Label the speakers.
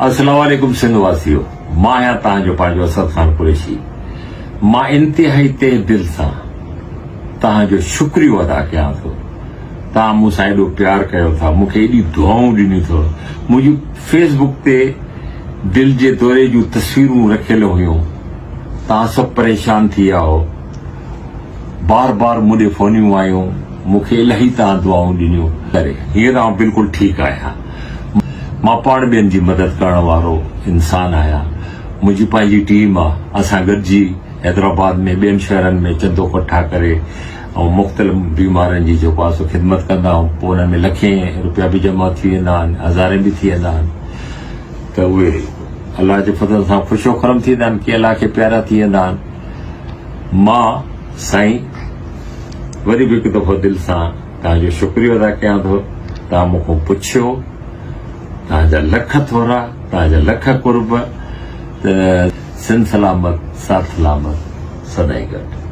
Speaker 1: अस्सलाम वालेकुम सिंध वासियो, मां आहियां तव्हांजो पंहिंजो असद खान कुरैशी। मां इंतिहाई ते दिल सां तव्हांजो शुक्रियो अदा कयां थो। तव्हां मूंसां एॾो प्यार कयो था, मूंखे एॾी दुआऊं ॾिनियूं अथव। मुंहिंजी फेसबुक ते दिल जे दौरे जूं तस्वीरूं रखियल हुयूं। तव्हां सभु परेशान थी विया हो, बार बार मूंॾे फोनियूं आयूं, मूंखे इलाही तव्हां दुआऊं ॾिनियूं करे। हींअर आउं बिल्कुलु ठीकु आहियां। मां पाण ॿियनि जी मदद करण वारो इंसान आहियां। मुंहिंजी पंहिंजी टीम आहे। असां गॾिजी हैदराबाद में ॿियनि शहरनि में चंदो कठा करे ऐं मुख़्तलिफ़ बीमारनि जी जेको आहे सो ख़िदमत कंदा आहियूं। पोइ हुन में लखें रुपया बि जमा थी वेंदा आहिनि, हज़ारे बि थी वेंदा आहिनि। त उहे अलाह जे फज़ल सां ख़ुशो ख़रम थी वेंदा आहिनि कि अलाह खे प्यारा थी वेंदा आहिनि। मां साईं वरी बि हिकु दफ़ो दिलि सां तव्हांजो शुक्रियो अदा कयां थो। तव्हां मूंखां पुछियो, तव्हांजा लख थोरा, तव्हांजा लख कुर्ब। त सिंध सलामत, साथ सलामत, सदाईं गॾु।